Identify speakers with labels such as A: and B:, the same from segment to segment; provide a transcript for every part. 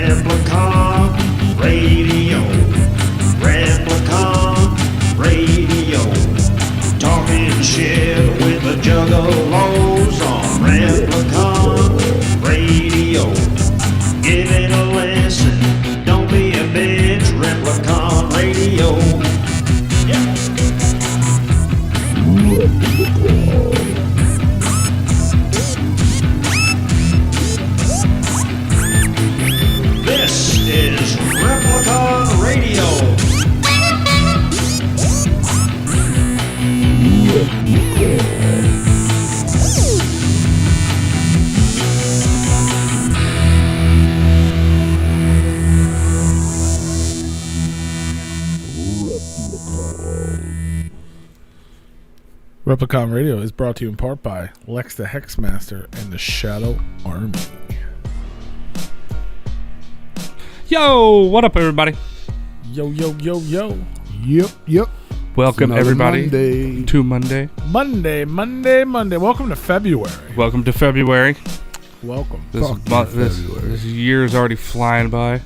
A: Replicon Radio. Replicon Radio. Talking shit with the Juggalos on Replicon Radio. Give it a listen. Don't be a bitch. Replicon Radio. Yeah. This is Replicon Radio.
B: Replicon Radio is brought to you in part by Lex the Hexmaster and the Shadow Army.
C: Yo, what up, everybody?
B: Yo, yo, yo, yo.
D: Yep.
C: Welcome, everybody,
D: Monday.
C: to Monday.
B: Monday. Welcome to February.
C: Welcome to February.
B: Welcome.
C: This year is already flying by.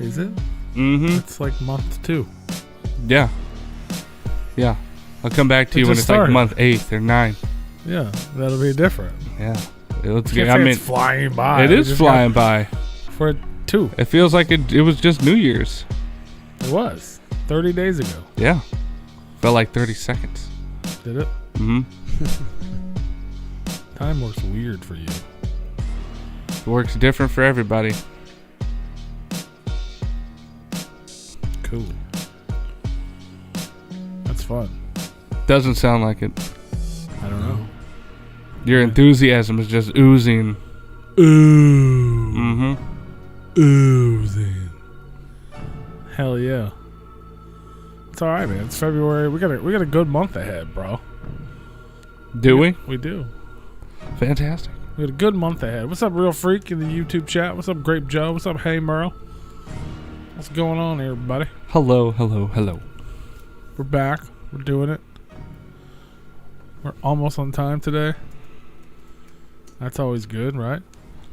B: Is it?
C: Mm-hmm.
B: It's like month 2.
C: Yeah. I'll come back to you when
B: just
C: it's
B: started.
C: like month 8 or 9.
B: Yeah, that'll be different.
C: Yeah. It's
B: Can't say it's flying by.
C: it
B: We
C: is
B: just
C: flying
B: got
C: by.
B: For 2.
C: It feels like it was just New Year's.
B: It was 30 days ago.
C: Yeah. Felt like 30 seconds.
B: Did it?
C: Mm-hmm.
B: Time works weird for you.
C: It works different for everybody.
B: Cool. That's fun.
C: Doesn't sound like it.
B: I don't know.
C: Your enthusiasm is just oozing.
B: Ooh.
C: Mm-hmm.
B: Oozing. Hell yeah. It's all right, man. It's February. We got a good month ahead, bro.
C: Do we?
B: We do.
C: Fantastic.
B: We got a good month ahead. What's up, Real Freak in the YouTube chat? What's up, Grape Joe? What's up, Hey Merle? What's going on here, everybody?
C: Hello.
B: We're back. We're doing it. We're almost on time today. That's always good, right?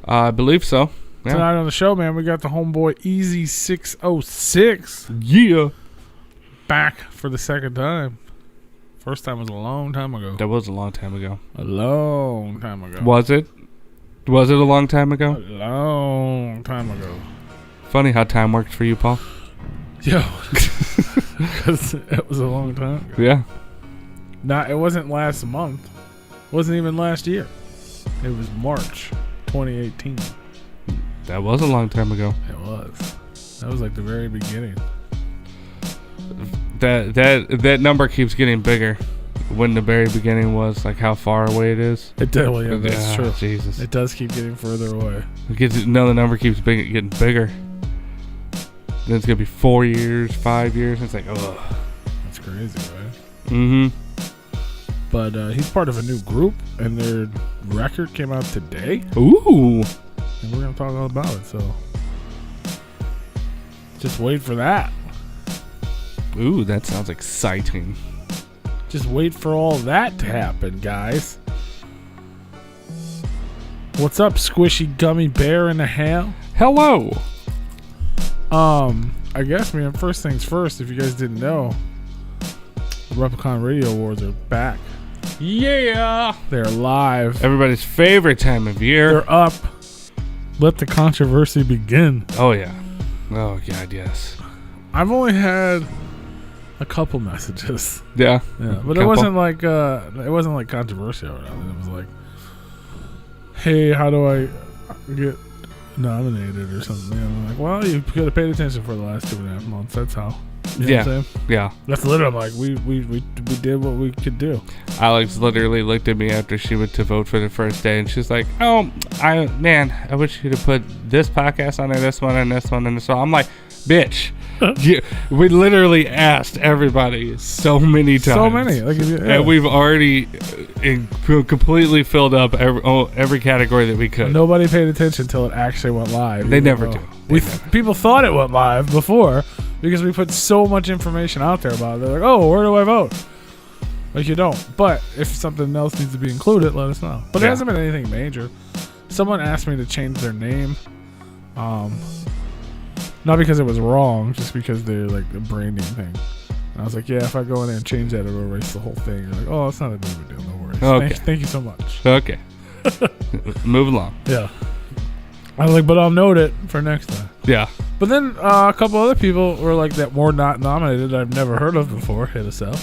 C: I believe so. Yeah.
B: Tonight on the show, man, we got the homeboy Easy 606
C: Yeah.
B: back for the second time. First time was a long time ago.
C: That was a long time ago.
B: A long time ago.
C: Was it? Was it a long time
B: A
C: ago?
B: long time ago.
C: Funny how time worked for you, Paul.
B: Yo. Because it was a long time ago.
C: Yeah.
B: It wasn't last month. It wasn't even last year. It was March 2018.
C: That was a long time ago.
B: It was. That was like the very beginning.
C: That number keeps getting bigger. When the very beginning was, like how far away it is.
B: It definitely is. That's true.
C: Jesus.
B: It does keep getting further away.
C: The number keeps getting bigger. Then it's going to be 4 years, 5 years. It's like, ugh.
B: That's crazy, right?
C: Mm-hmm.
B: But he's part of a new group, and their record came out today.
C: Ooh.
B: And we're going to talk all about it, so just wait for that.
C: Ooh, that sounds exciting.
B: Just wait for all that to happen, guys. What's up, squishy gummy bear in the ham?
C: Hello.
B: I guess, man, first things first, if you guys didn't know, the Replicon Radio Awards are back.
C: Yeah.
B: They're live.
C: Everybody's favorite time of year.
B: They're up. Let the controversy begin.
C: Oh, yeah. Oh, God, yes.
B: I've only had a couple messages.
C: Yeah.
B: Yeah, but it wasn't like controversial or nothing. It was like, hey, how do I get nominated or something? And I'm like, well, you could have paid attention for the last 2.5 months. That's how. You know what I'm saying?
C: Yeah.
B: That's literally like we did what we could do.
C: Alex literally looked at me after she went to vote for the first day, and she's like, "Oh, I wish you'd have put this podcast on there, this one, and this one, and this one." I'm like, "Bitch, we literally asked everybody so many times,
B: So many, like, yeah.
C: and we've already completely filled up every category that we could."
B: Nobody paid attention until it actually went live.
C: They never do.
B: People thought it went live before because we put so much information out there about it. They're like, "Oh, where do I vote?" Like, you don't. But if something else needs to be included, let us know. But it hasn't been anything major. Someone asked me to change their name Not because it was wrong, just because they're like a branding thing. And I was like, yeah, if I go in there and change that, it'll erase the whole thing. You're like, oh, it's not a big of a deal. No worries.
C: Okay.
B: Thank you so much.
C: Okay. Move along.
B: Yeah. I was like, but I'll note it for next time.
C: Yeah.
B: But then a couple other people were like that were not nominated that I've never heard of before hit us up.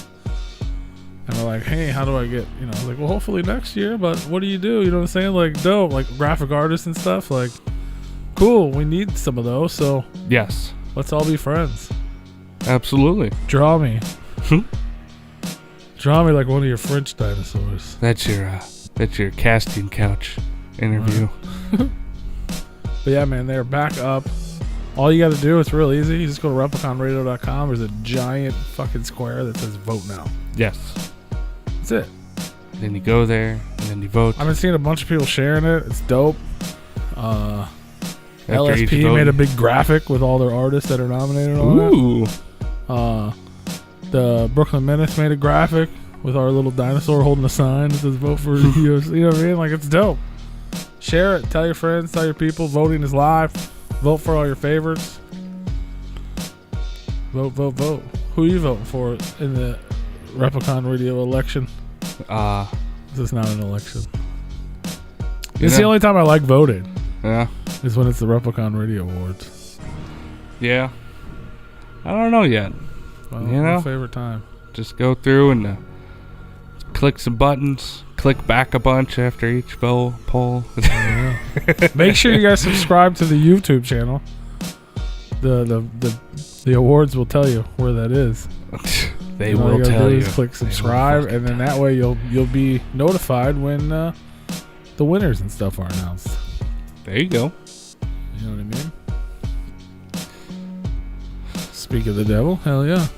B: And we're like, hey, how do I get, I was like, well, hopefully next year, but what do? You know what I'm saying? Like, dope, like graphic artists and stuff. Like, cool, we need some of those, so
C: Yes.
B: let's all be friends.
C: Absolutely.
B: Draw me. Draw me like one of your French dinosaurs.
C: That's your casting couch interview.
B: But yeah, man, they're back up. All you got to do, it's real easy. You just go to repliconradio.com. There's a giant fucking square that says vote now.
C: Yes.
B: That's it.
C: Then you go there and then you vote.
B: I've been seeing a bunch of people sharing it. It's dope.
C: After each
B: LSP
C: vote.
B: made a big graphic with all their artists that are nominated on
C: Ooh.
B: it. The Brooklyn Menace made a graphic with our little dinosaur holding a sign that says vote for UFC. You know what I mean? Like, it's dope. Share it. Tell your friends. Tell your people. Voting is live. Vote for all your favorites. Vote, vote, vote. Who are you voting for in the Replicon Radio election? This is not an election. It's the only time I like voting.
C: Yeah.
B: Is when it's the Replicon Radio Awards.
C: Yeah. I don't know yet.
B: Well,
C: my
B: favorite time.
C: Just go through and click some buttons. Click back a bunch after each poll.
B: Yeah. Make sure you guys subscribe to the YouTube channel. The awards will tell you where that is.
C: They
B: All
C: will
B: you gotta
C: tell
B: do
C: you.
B: is click subscribe, and then that way you'll be notified when the winners and stuff are announced.
C: There you go.
B: You know what I mean? Speak of the devil, hell yeah.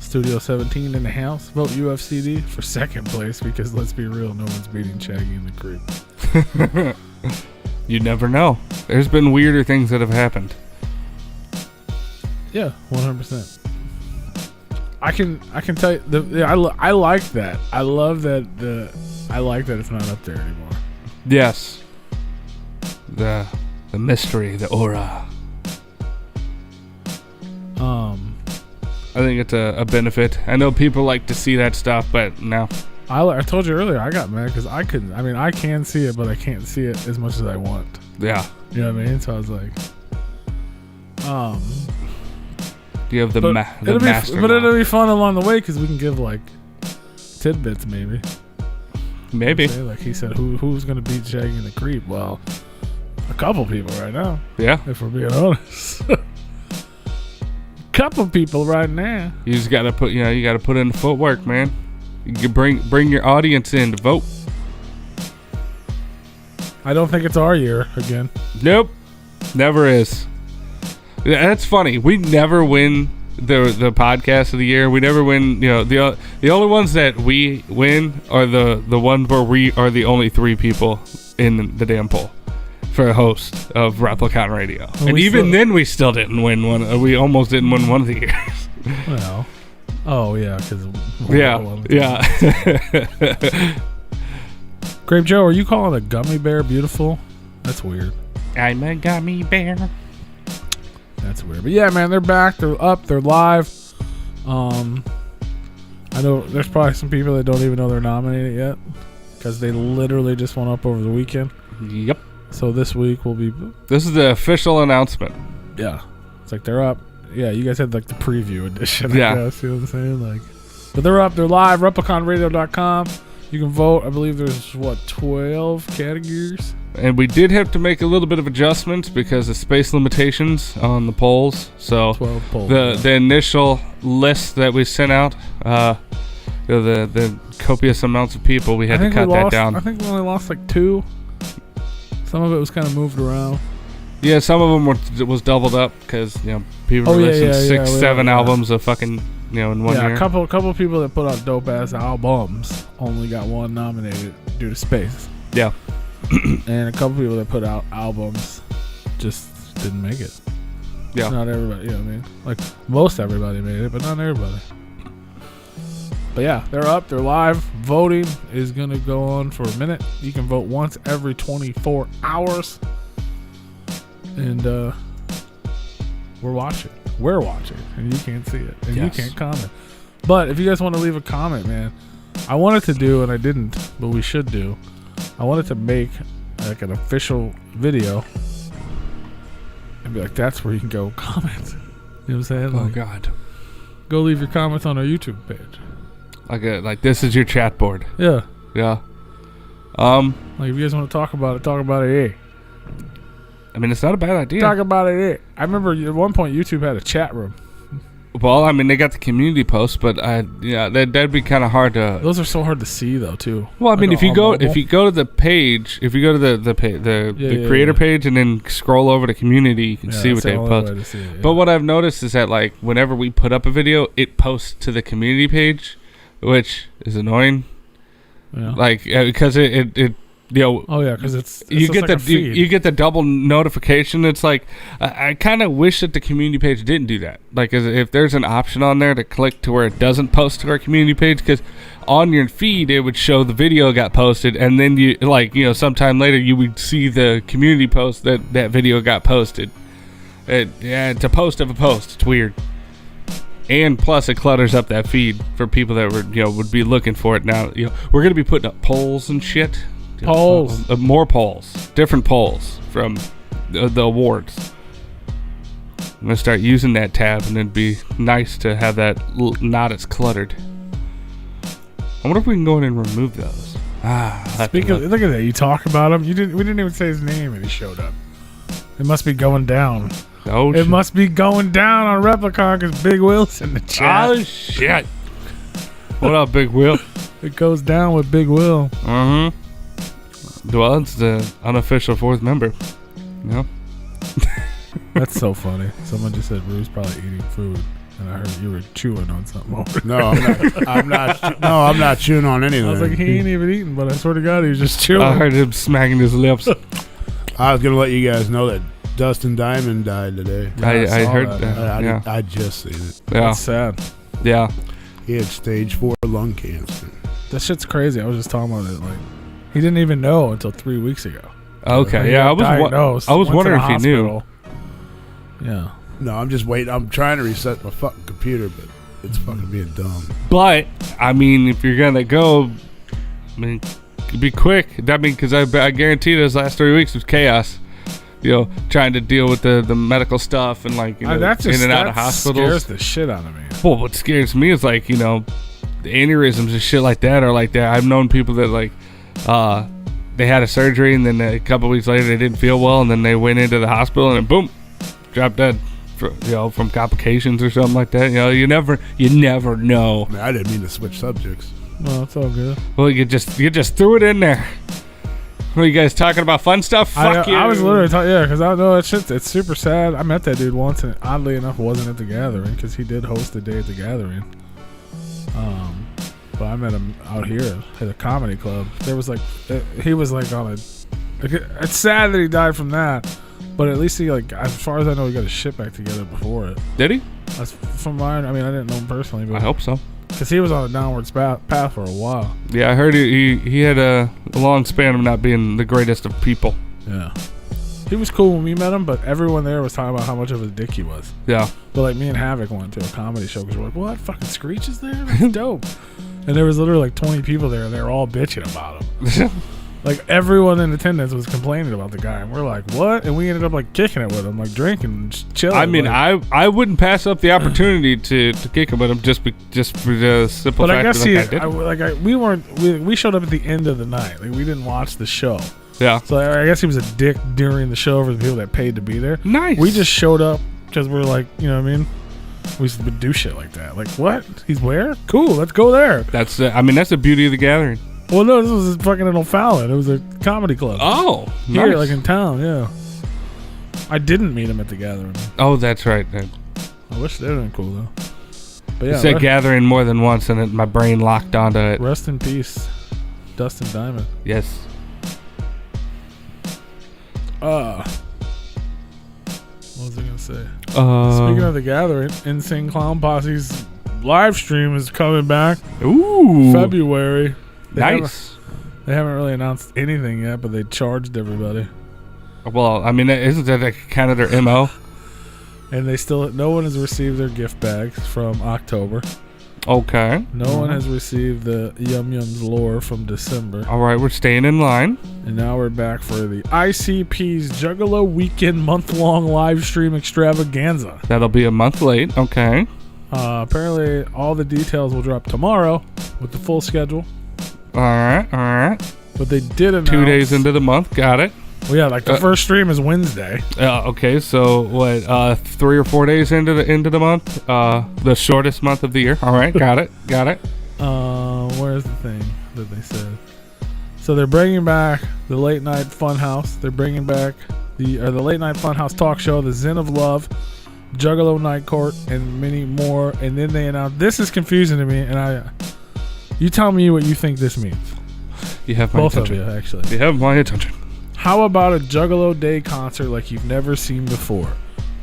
B: Studio 17 in the house. Vote UFCD for second place because let's be real, no one's beating Shaggy in the Creep.
C: You never know. There's been weirder things that have happened.
B: Yeah, 100%. I can tell you. I like that. I love that. I like that it's not up there anymore.
C: Yes. The mystery, the aura. I think it's a benefit. I know people like to see that stuff, but no.
B: I told you earlier I got mad because I couldn't. I mean, I can see it, but I can't see it as much as I want.
C: Yeah.
B: You know what I mean? So I was like,
C: You have the master.
B: But it'll be fun along the way because we can give like tidbits, maybe.
C: Maybe.
B: Like he said, who's gonna beat Shaggy and the Creep? Well, a couple people right now.
C: Yeah.
B: If we're being honest. Couple people right now.
C: You just gotta put in the footwork, man. You can bring your audience in to vote.
B: I don't think it's our year again.
C: Nope. Never is. That's funny. We never win the podcast of the year. We never win. The only ones that we win are the ones where we are the only three people in the damn poll for a host of Replicon Radio.
B: Well,
C: and even then, we still didn't win one. We almost didn't win one of the years.
B: Well, oh yeah, because
C: yeah.
B: Grape Joe, are you calling a gummy bear beautiful? That's weird.
C: I'm a gummy bear.
B: That's weird. But yeah, man, they're back. They're up. They're live. I know there's probably some people that don't even know they're nominated yet because they literally just went up over the weekend.
C: Yep.
B: So this week will be.
C: This is the official announcement.
B: Yeah. It's like they're up. Yeah, you guys had like the preview edition.
C: Yeah.
B: I guess, you know what I'm saying? Like, but they're up. They're live. RepliconRadio.com. You can vote. I believe there's 12 categories.
C: And we did have to make a little bit of adjustments because of space limitations on the polls. So
B: 12 polls.
C: The initial list that we sent out, the copious amounts of people, we had to cut that down.
B: I think we only lost like 2. Some of it was kind of moved around.
C: Yeah, some of them was doubled up because people releasing 6, 7 albums of fucking in one year.
B: Yeah, a couple people that put out dope ass albums only got one nominated due to space.
C: Yeah.
B: And a couple people that put out albums just didn't make it.
C: Yeah.
B: Not everybody, you know what I mean? Like most everybody made it, but not everybody. But yeah, they're up. They're live. Voting is going to go on for a minute. You can vote once every 24 hours. And we're watching. We're watching. And you can't see it. And you can't comment. But if you guys want to leave a comment, man, I wanted to do, and I didn't, but we should do. I wanted to make like an official video and be like, that's where you can go comment. You know what I'm saying?
C: Oh,
B: Like,
C: God.
B: go leave your comments on our YouTube page.
C: Like this is your chat board.
B: Yeah.
C: Yeah.
B: Like, if you guys want to talk about it, here.
C: I mean, it's not a bad idea.
B: Talk about it, here. I remember at one point YouTube had a chat room.
C: Well, I mean, they got the community post, but that'd be kind of hard to.
B: Those are so hard to see, though, too.
C: Well, I mean,
B: Like
C: if you go
B: mobile.
C: to the page, if you go to the creator page and then scroll over to community, you can see what
B: that's the
C: they
B: only
C: post.
B: way to see it, yeah.
C: But what I've noticed is that like whenever we put up a video, it posts to the community page, which is annoying.
B: Yeah.
C: Like because it
B: Oh yeah, because it's
C: you
B: just
C: get
B: like a feed.
C: you get the double notification. It's like I kind of wish that the community page didn't do that. Like if there's an option on there to click to where it doesn't post to our community page, because on your feed it would show the video got posted, and then you sometime later you would see the community post that video got posted. It's a post of a post. It's weird. And plus, it clutters up that feed for people that would be looking for it. Now, we're gonna be putting up polls and shit.
B: Polls.
C: More polls. Different polls from the awards. I'm gonna start using that tab, and it'd be nice to have that not as cluttered. I wonder if we can go in and remove those.
B: Speaking of, look at that. You talk about him. We didn't even say his name, and he showed up. It must be going down.
C: Oh,
B: It must be going down on Replicon because Big Will's in the chat.
C: Oh shit! What up, Big Will?
B: It goes down with Big Will.
C: Well, it's the unofficial fourth member.
B: That's so funny. Someone just said Rue's probably eating food, and I heard you were chewing on something over there.
D: No, I'm not. No, I'm not chewing on anything.
B: I was like, he ain't even eating, but I swear to God, he was just chewing.
C: I heard him smacking his lips.
D: I was gonna let you guys know that Dustin Diamond died today.
C: I
B: saw
C: heard
B: that,
C: that.
B: man.
D: I just seen it.
C: Yeah,
B: That's sad.
C: yeah.
D: He had stage 4 lung cancer.
B: That shit's crazy. I was just talking about it. Like, he didn't even know until 3 weeks ago.
C: Okay,
B: He
C: yeah.
B: got diagnosed,
C: I was
B: went to
C: wondering
B: the
C: if he knew.
B: hospital. Yeah.
D: No, I'm just waiting. I'm trying to reset my fucking computer, but it's fucking being dumb.
C: But I mean, if you're gonna go, I mean, be quick. I mean, because I guarantee those last 3 weeks was chaos. Trying to deal with the medical stuff and like in and out of hospitals.
B: Scares the shit out of me.
C: Well, what scares me is like the aneurysms and shit like that are like that. I've known people that like they had a surgery and then a couple weeks later they didn't feel well and then they went into the hospital and then boom, dropped dead. From complications or something like that. You never know.
D: I mean, I didn't mean to switch subjects.
B: Well, it's all good.
C: Well, you just threw it in there. What are you guys talking about? Fun stuff? Fuck you.
B: I was literally talking, because I know that shit. It's super sad. I met that dude once, and oddly enough, wasn't at the gathering because he did host a day at the gathering. But I met him out here at a comedy club. There was he was like on a. It's sad that he died from that, but at least he as far as I know, he got his shit back together before it.
C: Did he?
B: That's from mine. I mean, I didn't know him personally, but
C: I hope so.
B: because he was on a downward path for a while.
C: Yeah, I heard he had a long span of not being the greatest of people.
B: Yeah. He was cool when we met him, but everyone there was talking about how much of a dick he was.
C: Yeah.
B: But like me and Havoc went to a comedy show because we're like, what? Fucking Screech is there? That's dope. And there was literally like 20 people there, and they were all bitching about him. Like everyone in attendance was complaining about the guy, and we're like, what? And we ended up like kicking it with him, like drinking and just chilling.
C: I mean,
B: like,
C: I wouldn't pass up the opportunity to kick him with him just for the simple
B: but I
C: fact
B: guess
C: that
B: we showed up at the end of the night. Like we didn't watch the show.
C: Yeah.
B: So I guess he was a dick during the show for the people that paid to be there.
C: Nice.
B: We just showed up because we're like, you know what I mean? We would do shit like that. Like, what? He's where? Cool, let's go there.
C: That's the beauty of the gathering.
B: Well, no, this was fucking in O'Fallon. It was a comedy club.
C: Oh,
B: Here,
C: nice.
B: like in town, yeah. I didn't meet him at the gathering.
C: Oh, that's right.
B: I wish they would have been cool, though. But
C: You
B: yeah,
C: said gathering more than once, and my brain locked onto it.
B: rest in peace, Dustin Diamond.
C: Yes.
B: What was I going to say? Speaking of the gathering, Insane Clown Posse's live stream is coming back
C: Ooh.
B: February.
C: Nice.
B: They haven't really announced anything yet, but they charged everybody.
C: Well, I mean, isn't that like kind of their MO?
B: And they still, no one has received their gift bags from October.
C: Okay.
B: No one has received the Yum Yums lore from December.
C: All right, we're staying in line.
B: And now we're back for the ICP's Juggalo Weekend month-long live stream extravaganza.
C: That'll be a month late. Okay.
B: Apparently, all the details will drop tomorrow with the full schedule.
C: All right.
B: But they did announce
C: 2 days into the month. Got it.
B: Well, yeah, like the first stream is Wednesday.
C: Okay, so what? 3 or 4 days into the month, the shortest month of the year. All right, got it.
B: Where's the thing that they said? So they're bringing back the Late Night Funhouse. They're bringing back the Late Night Funhouse talk show, the Zen of Love, Juggalo Night Court, and many more. And then they announced, this is confusing to me, and you tell me what you think this means.
C: You have my
B: Both
C: attention.
B: of you, actually.
C: You have my attention.
B: How about a Juggalo Day concert like you've never seen before?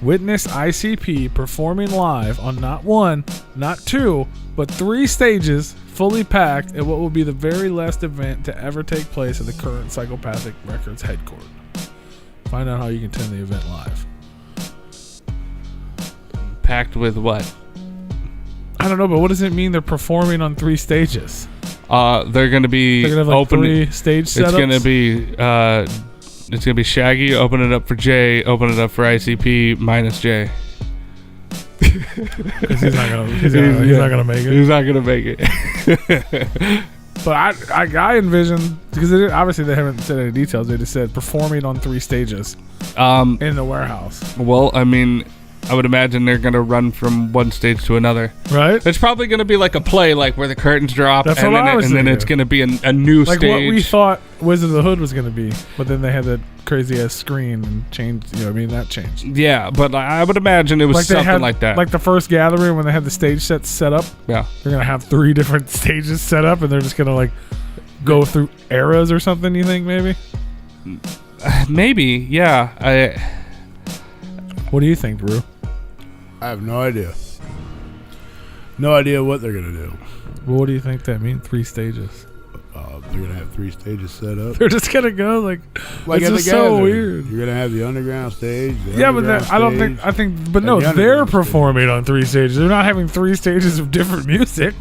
B: Witness ICP performing live on not 1, not 2, but 3 stages, fully packed, at what will be the very last event to ever take place at the current Psychopathic Records headquarters. Find out how you can attend the event live.
C: Packed with what?
B: I don't know, but what does it mean they're performing on 3 stages?
C: They're gonna be
B: They're gonna have like
C: open.
B: 3 stage setups?
C: It's gonna be Shaggy. Open it up for Jay. Open it up for ICP minus Jay.
B: Because he's not gonna make it.
C: He's not gonna make it.
B: But I envision, because obviously they haven't said any details. They just said performing on 3 stages in the warehouse.
C: Well, I mean, I would imagine they're gonna run from one stage to another.
B: Right?
C: It's probably gonna be like a play, like where the curtains drop,
B: That's
C: and
B: what I was
C: then
B: thinking.
C: it's gonna be a new
B: Like
C: stage.
B: what we thought Wizard of the Hood was going to be, but then they had that crazy ass screen and changed. You know what I mean? That changed.
C: Yeah, but I would imagine it was
B: Like
C: something like that.
B: Like the first gathering when they had the stage sets set up.
C: Yeah.
B: They're going to have 3 different stages set up, and they're just going to like go through eras or something. You think maybe?
C: Maybe. Yeah.
B: What do you think, Drew?
D: I have no idea. No idea what they're gonna do.
B: Well, what do you think that means? 3 stages.
D: They're gonna have 3 stages set up.
B: They're just gonna go like it's
D: at the
B: just so
D: gathering.
B: weird.
D: You're gonna have the underground stage.
B: Yeah, but no,
D: the
B: they're
D: underground
B: performing on 3 stages. They're not having 3 stages of different music.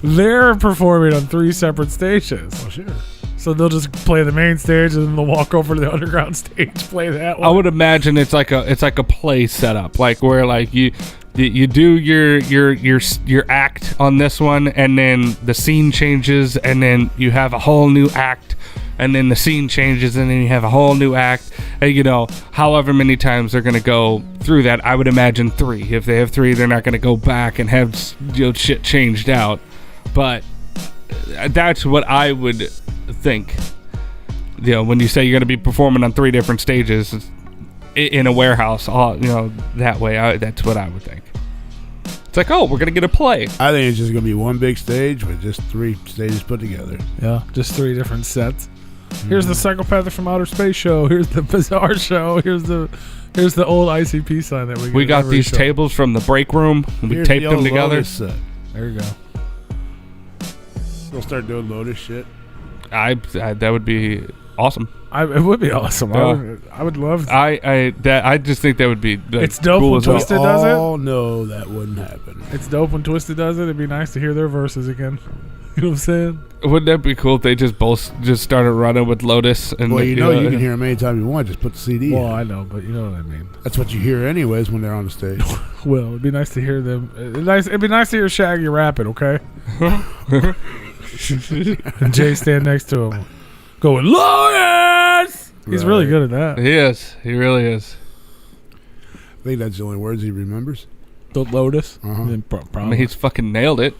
B: They're performing on 3 separate stages.
D: Oh, sure.
B: So they'll just play the main stage and then they'll walk over to the underground stage, play that one.
C: I would imagine it's like a play setup, like where like you do your act on this one, and then the scene changes, and then you have a whole new act, and then the scene changes, and then you have a whole new act. And, you know, however many times they're gonna go through that. I would imagine 3. If they have 3, they're not gonna go back and have shit changed out. But that's what I would think. You know, when you say you're gonna be performing on 3 different stages in a warehouse, that way, that's what I would think. It's like, oh, we're gonna get a play.
D: I think it's just gonna be one big stage with just 3 stages put together.
B: Yeah, just 3 different sets. Here's the Psychopathic from Outer Space show. Here's the Bizarre show. Here's the old ICP sign that we
C: got these
B: show.
C: tables from the break room. We
D: Here's
C: taped
D: the
C: them
D: old
C: together.
D: Lotus set.
B: There you go.
D: We'll start doing Lotus shit.
C: I that would be awesome.
B: It would be awesome.
C: Yeah.
B: I would love.
C: I just think that would be
B: It's dope
C: cool
B: when
C: as well.
B: Twisted does it.
D: all know that wouldn't happen.
B: It's dope when Twisted does it. It'd be nice to hear their verses again. You know what I'm saying?
C: Wouldn't that be cool if they just both just started running with Lotus? And
D: Well,
C: like,
D: you can hear them anytime you want. Just put the CD
B: Well,
D: in.
B: I know, but you know what I mean.
D: That's what you hear anyways when they're on the stage.
B: Well, it'd be nice to hear them. It'd be nice to hear Shaggy rapping, okay? And Jay stand next to him, going Lotus. He's really
D: Right.
B: good at that.
C: He is. He really is.
D: I think that's the only words he remembers.
B: The Lotus.
D: Uh-huh.
B: Then
C: I
B: probably.
C: mean, he's fucking nailed it.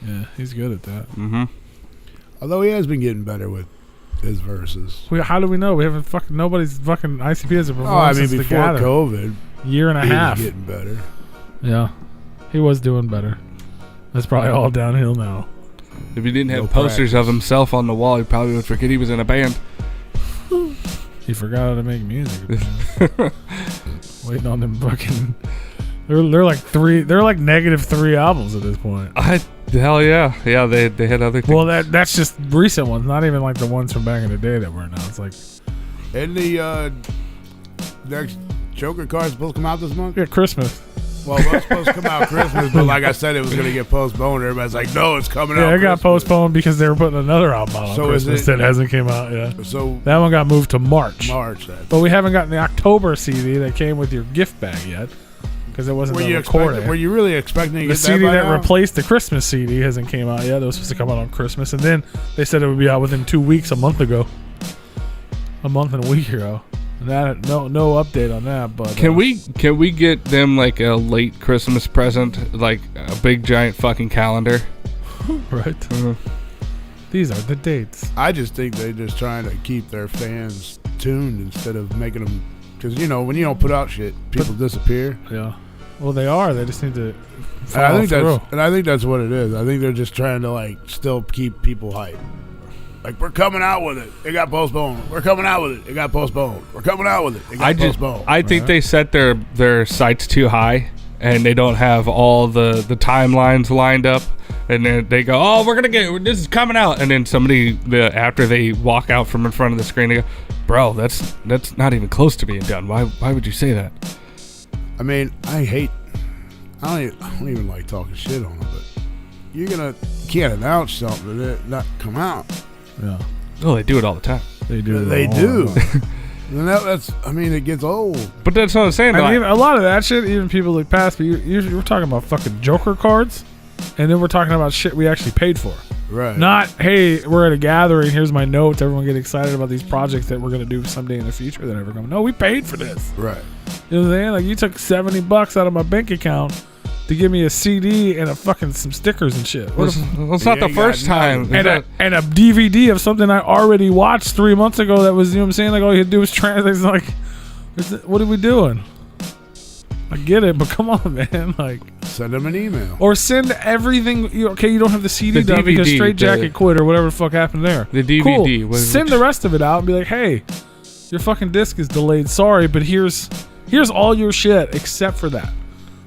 B: Yeah, he's good at that.
C: Mm-hmm.
D: Although he has been getting better with his verses.
B: How do we know? We haven't nobody's fucking ICP has a
D: Oh, I
B: performance
D: mean,
B: since the
D: before
B: gathering.
D: COVID,
B: Year and a
D: he
B: half.
D: was getting better.
B: Yeah, he was doing better. That's probably all downhill now.
C: If he didn't have
D: No
C: posters
D: practice.
C: of himself on the wall, he probably would forget he was in a band.
B: He forgot how to make music. Waiting on them fucking They're like three. They're like -3 albums at this point.
C: Hell yeah, yeah. They had other things.
B: Well, that's just recent ones, not even like the ones from back in the day that were announced. Like,
D: And the next Joker card supposed to come out this month?
B: yeah, Christmas.
D: Well, it was supposed to come out Christmas, but like I said, it was going to get postponed. Everybody's like, no, it's coming out
B: Yeah, it got
D: Christmas.
B: postponed because they were putting another album out on
D: So is
B: Christmas
D: it-
B: that hasn't came out yet.
D: So
B: That one got moved to March.
D: March.
B: But we haven't gotten the October CD that came with your gift bag yet because it wasn't
D: Were
B: a
D: you
B: recording.
D: were you really expecting to
B: The
D: get
B: CD
D: that by
B: that
D: now?
B: replaced the Christmas CD hasn't came out yet. It was supposed to come out on Christmas, and then they said it would be out within 2 weeks, a month and a week ago. And that no update on that. But
C: Can we get them like a late Christmas present, like a big giant fucking calendar?
B: right? These are the dates.
D: I just think they're just trying to keep their fans tuned instead of making them. Because, you know, when you don't put out shit, people disappear.
B: Yeah. Well, they are. They just need to.
D: And I think
B: follow
D: that's what it is. I think they're just trying to like still keep people hyped. Like, we're coming out with it. It got postponed. We're coming out with it. It got postponed. We're coming out with it. It got postponed.
C: I think they set their sights too high, and they don't have all the timelines lined up. And then they go, oh, we're gonna get this is coming out, and then somebody after they walk out from in front of the screen, they go, bro, that's not even close to being done. Why would you say that?
D: I mean, I don't even like talking shit on them, but you can't announce something and it not come out.
B: Yeah.
C: Oh, they do it all the time.
B: They do.
D: They
B: all
D: do.
B: the time.
D: And that's, I mean, it gets old.
C: But that's what I'm saying.
B: I
C: though.
B: mean, a lot of that shit, even people look past, but you're talking about fucking Joker cards, and then we're talking about shit we actually paid for.
D: Right.
B: Not, hey, we're at a gathering, here's my notes, everyone get excited about these projects that we're going to do someday in the future that never come. No, we paid for this.
D: Right.
B: You know what I'm saying? Like, you took $70 out of my bank account to give me a CD and a fucking some stickers and shit.
C: Well, it's not
D: You
C: the
D: ain't
C: first
D: got
C: time.
D: nothing.
B: And a DVD of something I already watched 3 months ago that was, you know what I'm saying? Like, all you had to do was translate. It's like, what are we doing? I get it, but come on, man. Like,
D: Send them an email.
B: or send everything. You don't have the CD
C: The
B: done because
C: DVD,
B: Straight Jacket quit or whatever the fuck happened there.
C: The DVD
B: Cool.
C: was-
B: Send the rest of it out and be like, hey, your fucking disc is delayed. Sorry, but here's all your shit except for that.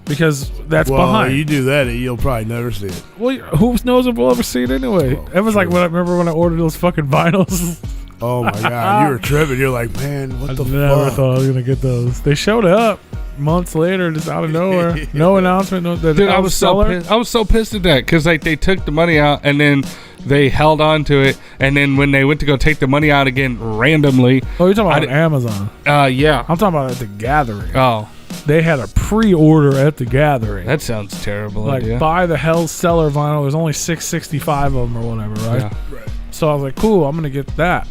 B: Because that's
D: Well,
B: behind.
D: you do that, you'll probably never see it.
B: Well, who knows if we'll ever see it anyway?
D: Well,
B: It was like
D: true.
B: when I ordered those fucking vinyls.
D: Oh my God, you were tripping. You're like, man, what
B: I
D: the
B: never
D: fuck?
B: thought I was gonna get those. They showed up months later, just out of nowhere. No announcement. No,
C: Dude, I was so
B: seller.
C: pissed. I was so pissed at that because like they took the money out and then they held on to it, and then when they went to go take the money out again randomly,
B: Oh, you're talking about
C: I
B: on
C: di-
B: Amazon.
C: yeah.
B: I'm talking about at the gathering.
C: Oh,
B: They had a pre-order at the gathering.
C: that sounds terrible.
B: like
C: idea.
B: buy the Hell Seller vinyl. There's only 665 of them or whatever, right?
C: Yeah.
B: So I was like, cool, I'm gonna get that.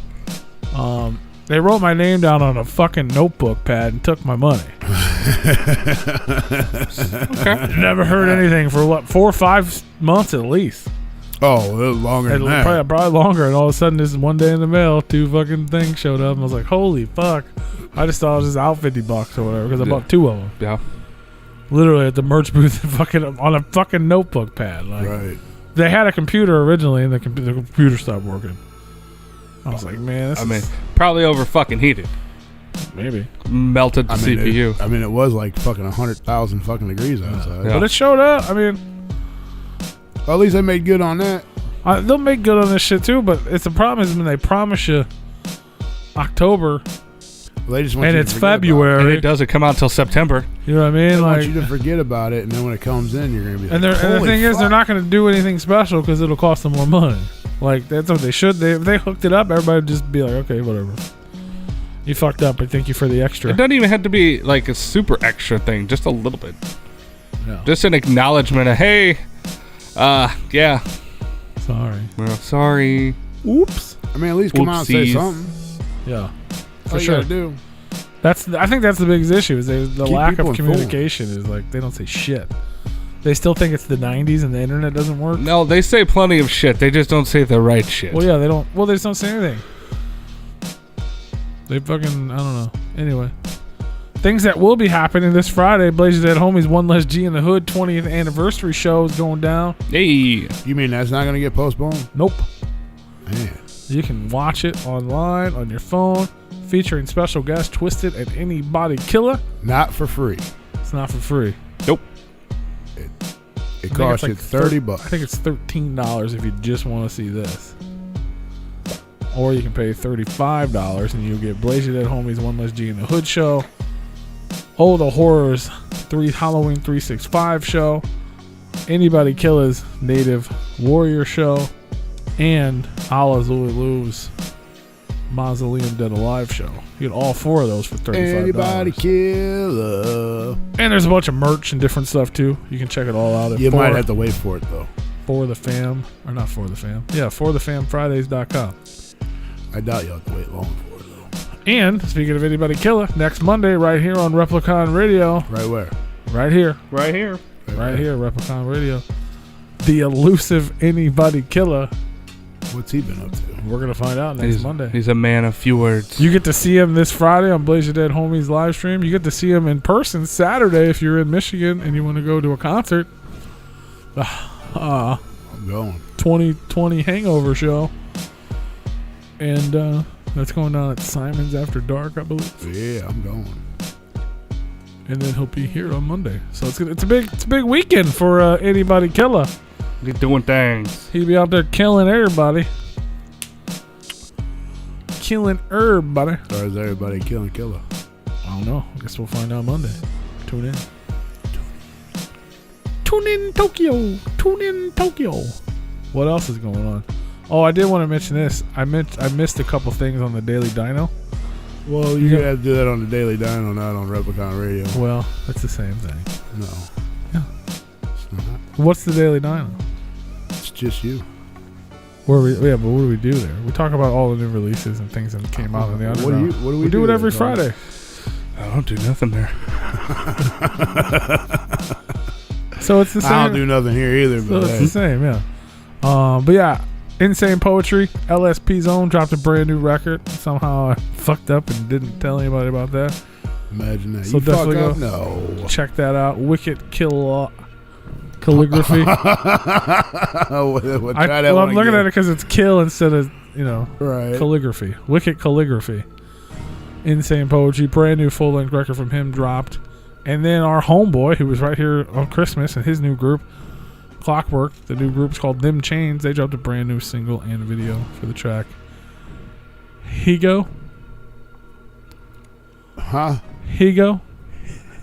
B: They wrote my name down on a fucking notebook pad and took my money.
C: Okay.
B: Never heard anything for what 4 or 5 months at least.
D: Oh, it was longer than that.
B: Probably longer. And all of a sudden, this one day in the mail, 2 fucking things showed up. And I was like, holy fuck. I just thought it was just out $50 or whatever because I bought 2 of them.
C: Yeah.
B: Literally at the merch booth fucking on a fucking notebook pad. Like,
D: Right.
B: they had a computer originally and the computer stopped working. I was like, man, this is
C: Probably over fucking heated,
B: maybe.
C: melted the CPU.
D: It was like fucking 100,000 fucking degrees outside.
C: Yeah.
B: But it showed up. I mean,
D: Well, at least they made good on that.
B: they'll make good on this shit too, but it's the problem is when they promise you October
D: Well, they just want
B: and
D: you
B: it's
D: to forget about it.
C: and
B: February.
C: it doesn't come out till September.
B: You know what I mean?
D: They want
B: Like,
D: you to forget about it, and then when it comes in, you're gonna be like,
B: and the
D: "Holy
B: thing is, they're
D: fuck."
B: not going to do anything special because it'll cost them more money. Like, that's what they should. If they hooked it up, everybody would just be like, okay, whatever. You fucked up, but thank you for the extra.
C: It doesn't even have to be like a super extra thing, just a little bit.
B: Yeah.
C: Just an acknowledgement of, hey, yeah,
B: Sorry.
C: well, sorry.
B: Oops.
D: I mean, at least come out and say
C: Whoopsies.
D: something.
B: Yeah.
D: That's
B: For
D: all you
B: sure.
D: gotta do.
B: I think that's the biggest issue is the
D: Keep
B: lack
D: people
B: of
D: informed.
B: communication is like they don't say shit. They still think it's the 90s and the internet doesn't work.
C: No, they say plenty of shit. They just don't say the right shit.
B: Well, yeah, they don't. Well, they just don't say anything. They fucking, I don't know. Anyway, things that will be happening this Friday. Blazers at Homies One Less G in the Hood 20th anniversary show is going down.
C: Hey,
D: You mean that's not gonna get postponed?
B: Nope.
D: Man.
B: You can watch it online on your phone, featuring special guest Twisted and Anybody Killer.
D: Not for free.
B: It's not for free.
C: nope.
D: It costs you $30.
B: I think it's $13 if you just want to see this. Or you can pay $35 and you'll get Blaze Your Dead Homies, One Less G in the Hood show, Oh the Horrors, Halloween 365 show, Anybody Killer's Native Warrior show, and Allah Zulu's Mausoleum Dead Alive show. You get all 4 of those for $35.
D: Anybody Killer.
B: And there's a bunch of merch and different stuff too. You can check it all out.
D: You might have to wait for it though.
B: For the Fam, or not For the Fam. Yeah, forthefamfridays.com.
D: I doubt you'll have to wait long for it though.
B: And speaking of Anybody Killer, next Monday right here on Replicon Radio.
D: Right where?
B: Right here.
C: Right here.
B: Right here, Replicon Radio. The elusive Anybody Killer.
D: What's he been up to?
B: We're going to find out next Monday.
C: He's a man of few words.
B: You get to see him this Friday on Blaze Your Dead Homies live stream. You get to see him in person Saturday if you're in Michigan and you want to go to a concert.
D: I'm going.
B: 2020 Hangover show. And that's going on at Simon's After Dark, I believe.
D: Yeah, I'm going.
B: And then he'll be here on Monday. So it's a big weekend for Anybody Killer.
C: He's doing things.
B: He'll be out there killing everybody. Killing everybody.
D: Or is everybody killing Killer?
B: I don't know. I guess we'll find out Monday. Tune in. Tune in Tokyo. Tune in Tokyo. What else is going on? Oh, I did want to mention this. I missed a couple things on the Daily Dino.
D: Well, you have to do that on the Daily Dino, not on Replicon Radio.
B: Well, it's the same thing.
D: No.
B: Yeah.
D: It's not.
B: What's the Daily Dino?
D: It's just you.
B: But what do we do there? We talk about all the new releases and things that came out in the underground.
D: What do
B: we do it every
D: there,
B: Friday.
C: I don't do nothing there.
B: So it's the same.
D: I don't do nothing here either.
B: So
D: But
B: it's the same, yeah. But yeah, Insane Poetry, LSP Zone dropped a brand new record. Somehow I fucked up and didn't tell anybody about that.
D: Imagine that.
B: So
D: you fuck
B: definitely
D: up? No.
B: Check that out. Wicked Calligraphy. I'm looking at it because it's kill instead of,
D: right.
B: calligraphy. Wicked Calligraphy. Insane Poetry, brand new full-length record from him dropped. And then our homeboy, who was right here on Christmas, and his new group, Clockwork, the new group's called Them Chains. They dropped a brand new single and video for the track Hego.
D: Huh?
B: Hego.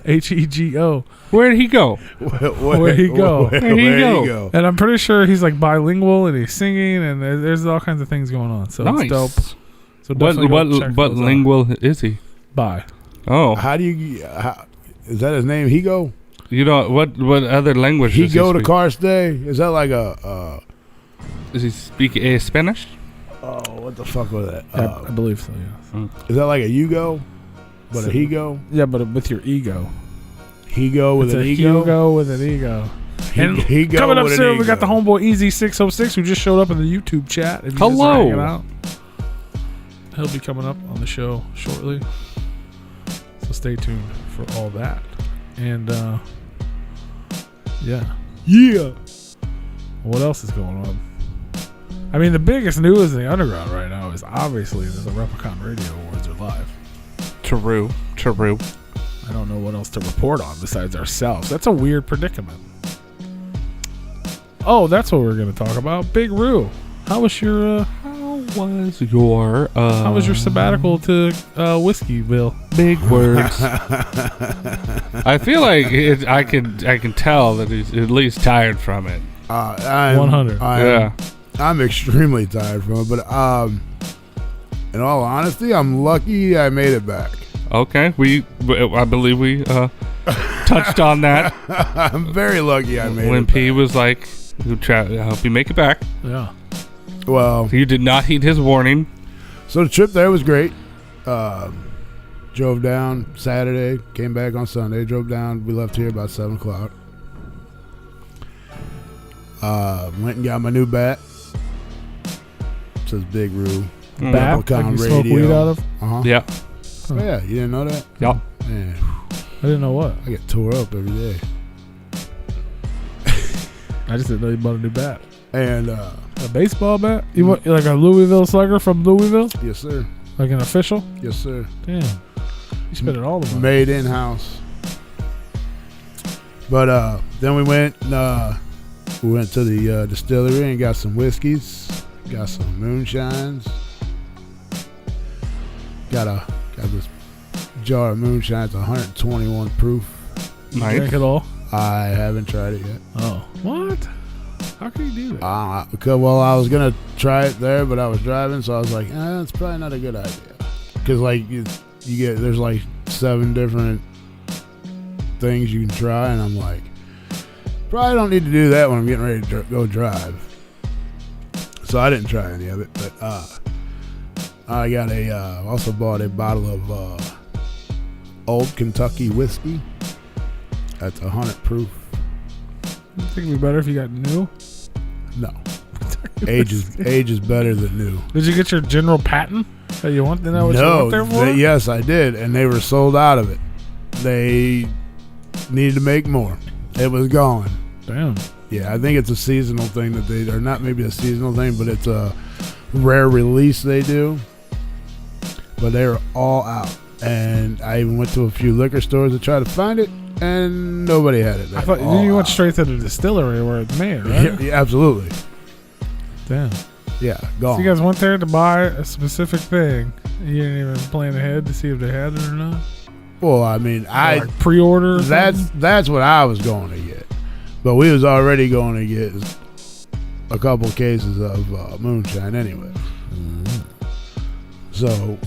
B: Hego.
C: Where'd he go?
B: Where'd he go?
C: Where'd he go?
B: And I'm pretty sure he's like bilingual and he's singing and there's all kinds of things going on. So
C: nice.
B: It's dope. So
C: what
B: what
C: lingual is he?
B: Bi.
C: Oh.
D: How do you... is that his name, Hego?
C: You know, what other language does he
D: Hego to
C: speak?
D: Carstay? Is that like a...
C: Does he speak Spanish?
D: Oh, what the fuck was that?
B: I believe so, yes.
D: Is that like a Yugo? But a Hego?
B: Yeah, but with your ego.
D: Hego with
B: It's
D: an
B: a
D: ego?
B: Hugo with an ego. And
D: Hego
B: coming up
D: with an
B: soon, we
D: ego.
B: got the homeboy Easy606 who just showed up in the YouTube chat. If you guys are
C: Hello.
B: hanging out. He'll be coming up on the show shortly. So stay tuned for all that. And, yeah.
D: Yeah.
B: What else is going on? I mean, the biggest news in the underground right now is obviously that the Replicon Radio Awards are live.
C: True.
B: I don't know what else to report on besides ourselves. That's a weird predicament. Oh, that's what we're going to talk about. Big Roo. How was your sabbatical to Whiskeyville?
C: Big words. I feel like I can tell that he's at least tired from it.
B: 100.
D: I'm extremely tired from it, but in all honesty, I'm lucky I made it back.
C: Okay, I believe we touched on that.
D: I'm very lucky I made it
C: when
D: back.
C: P was like, I hope you make it back.
B: Yeah.
D: Well,
C: You did not heed his warning.
D: so the trip there was great. Drove down Saturday, came back on Sunday, drove down. We left here about 7 o'clock. Went and got my new bat. It says Big Roo.
B: Bat?
D: Replicon
B: Like you smoke
D: Radio.
B: weed out of?
D: Uh-huh.
C: Yeah.
D: Oh, yeah, you didn't know that?
C: Yep.
D: Man,
B: I didn't know what.
D: I get tore up every day.
B: I just didn't know you bought a new bat.
D: And,
B: A baseball bat? You want like a Louisville Slugger from Louisville?
D: yes, sir.
B: Like an official?
D: Yes, sir.
B: Damn. You spent it all the money.
D: Made in-house. But then we went and We went to the distillery and got some whiskeys, got some moonshines. Got this jar of moonshine. It's 121 proof.
C: Nice.
B: Drink it all?
D: I haven't tried it yet.
B: Oh. What? How can you do that?
D: Because, well, I was going to try it there, but I was driving, so I was like, it's probably not a good idea. Because, like, you get, there's like 7 different things you can try, and I'm like, probably don't need to do that when I'm getting ready to go drive. So I didn't try any of it, but I got also bought a bottle of Old Kentucky whiskey. That's 100 proof.
B: You think it'd be better if you got new?
D: No. Age is better than new.
B: Did you get your general patent that you want? Isn't that what you
D: No,
B: went there for?
D: yes, I did, and they were sold out of it. They needed to make more. It was gone.
B: Damn.
D: Yeah, I think it's a seasonal thing that they, or not maybe a seasonal thing, but it's a rare release they do. But they were all out, and I even went to a few liquor stores to try to find it, and nobody had it.
B: I thought you went straight to the distillery where it's made, right?
D: Yeah, absolutely.
B: Damn.
D: Yeah, gone.
B: So you guys went there to buy a specific thing, and you didn't even plan ahead to see if they had it or not?
D: Well, I mean,
B: Like pre-order or something?
D: that's what I was going to get, but we was already going to get a couple cases of moonshine anyway. So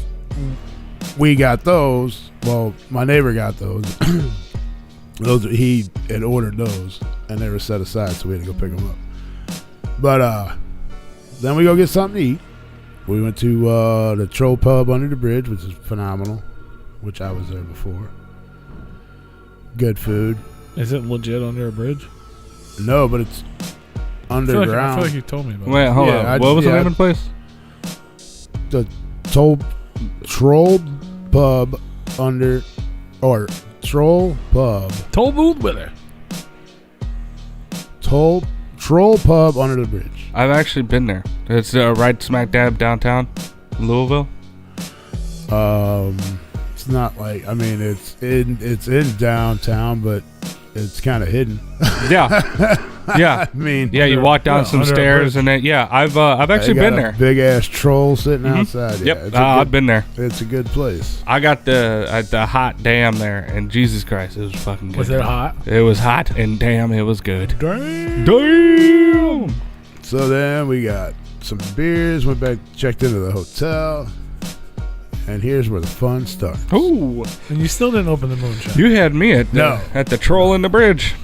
D: we got those. Well, my neighbor got those. He had ordered those, and they were set aside, so we had to go pick them up. But then we go get something to eat. We went to the Troll Pub under the bridge, which is phenomenal, which I was there before. Good food.
B: Is it legit under a bridge?
D: No, but it's
B: I
D: underground.
B: feel like you told me about
C: Wait, hold on. What was the name of the place?
D: The Troll Pub Troll Pub.
B: it. Toll booth with it.
D: Troll Pub under the bridge.
C: I've actually been there. It's right smack dab downtown Louisville.
D: It's not like, I mean, it's in downtown, but it's kind of hidden.
C: Yeah. Yeah.
D: I mean,
C: Yeah, you walk down some
B: under a
C: stairs
B: bridge.
C: and then, yeah, I've actually been there.
D: Big ass troll sitting outside.
C: Yep,
D: Yeah, it's
C: I've been there.
D: It's a good place.
C: I got the hot damn there, and Jesus Christ, it was fucking good.
B: Was it hot?
C: It was hot, and damn, it was good.
B: Damn.
C: Damn.
D: So then we got some beers, went back, checked into the hotel, and here's where the fun starts.
C: Ooh,
B: And you still didn't open the moonshine.
C: you had me at the troll in the bridge.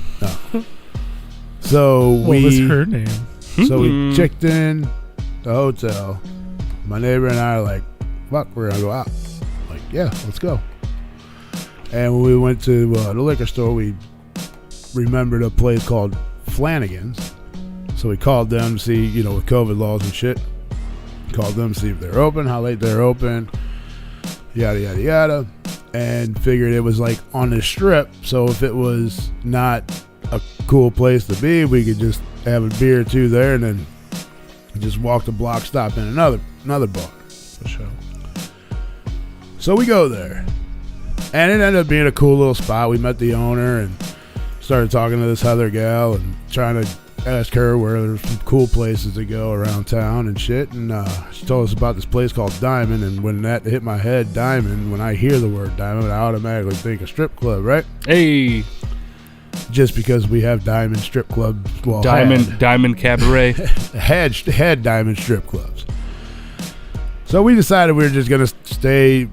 D: So
B: What was her name?
D: we checked in the hotel. My neighbor and I are like, fuck, we're gonna go out. I'm like, yeah, let's go. And when we went to the liquor store, we remembered a place called Flanagan's. So we called them to see, with COVID laws and shit. Called them to see if they're open, how late they're open, yada, yada, yada. And figured it was like on the strip. So if it was not a cool place to be, we could just have a beer or two there and then just walk the block, stop in another bar.
B: For sure.
D: So we go there, and it ended up being a cool little spot. We met the owner and started talking to this other gal and trying to ask her where there's some cool places to go around town and shit. And she told us about this place called Diamond. And when that hit my head, Diamond, when I hear the word Diamond, I automatically think a strip club, right?
C: Hey,
D: Just because we have Diamond strip clubs. Well,
C: Diamond Cabaret.
D: had Diamond strip clubs. So we decided we were just gonna stay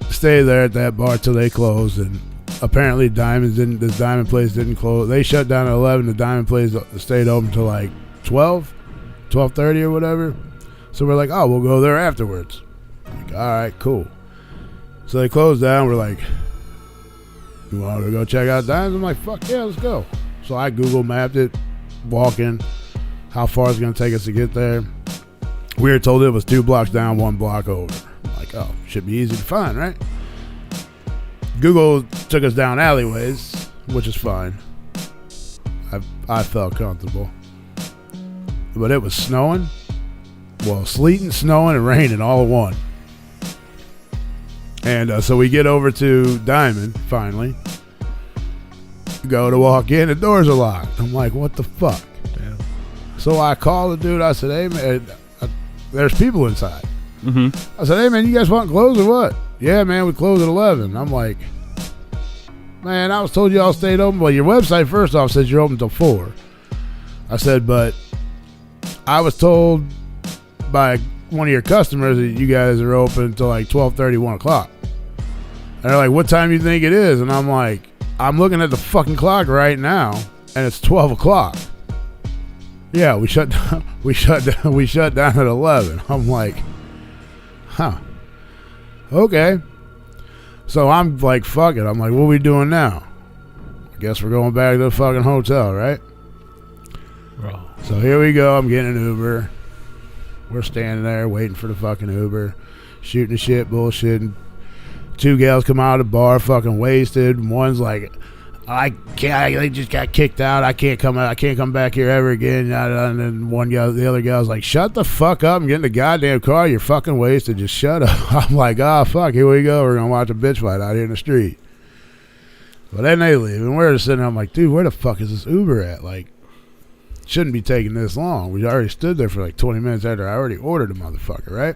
D: there at that bar till they closed, and apparently this Diamond place didn't close. They shut down at 11. The Diamond place stayed open till like 12:30 or whatever. So we're like, oh, we'll go there afterwards. Like, all right, cool. So they closed down. We're like, you want to go check out Diamond? I'm like, fuck yeah, let's go. So I Google mapped it, walking, how far it's going to take us to get there. We were told it was 2 blocks down, 1 block over. I'm like, oh, should be easy to find, right? Google took us down alleyways, which is fine. I felt comfortable. But it was snowing. Well, sleeting, snowing, and raining all at once. And so we get over to Diamond, finally. Go to walk in, the doors are locked. I'm like, what the fuck?
B: Damn.
D: So I called the dude. I said, hey, man, there's people inside.
C: Mm-hmm.
D: I said, hey, man, you guys want to close or what? Yeah, man, we close at 11. I'm like, man, I was told y'all stayed open. Well, your website, first off, says you're open till 4. I said, but I was told by one of your customers that you guys are open until like 12:30, 1 o'clock. And they're like, what time do you think it is? And I'm like, I'm looking at the fucking clock right now, and it's 12 o'clock. Yeah, we shut down. We shut down at 11. I'm like, huh. Okay. So I'm like, fuck it. I'm like, what are we doing now? I guess we're going back to the fucking hotel, right?
B: Bro.
D: So here we go. I'm getting an Uber. We're standing there waiting for the fucking Uber, shooting the shit, bullshitting. 2 gals come out of the bar fucking wasted. One's like, I can't. They just got kicked out. I can't come out. I can't come back here ever again. And then the other gal's like, shut the fuck up and get in the goddamn car. You're fucking wasted. Just shut up. I'm like, oh fuck, here we go. We're gonna watch a bitch fight out here in the street. But then they leave, and we're just sitting there. I'm like, dude, where the fuck is this Uber at? Like, shouldn't be taking this long. We already stood there for like 20 minutes after I already ordered the motherfucker, right?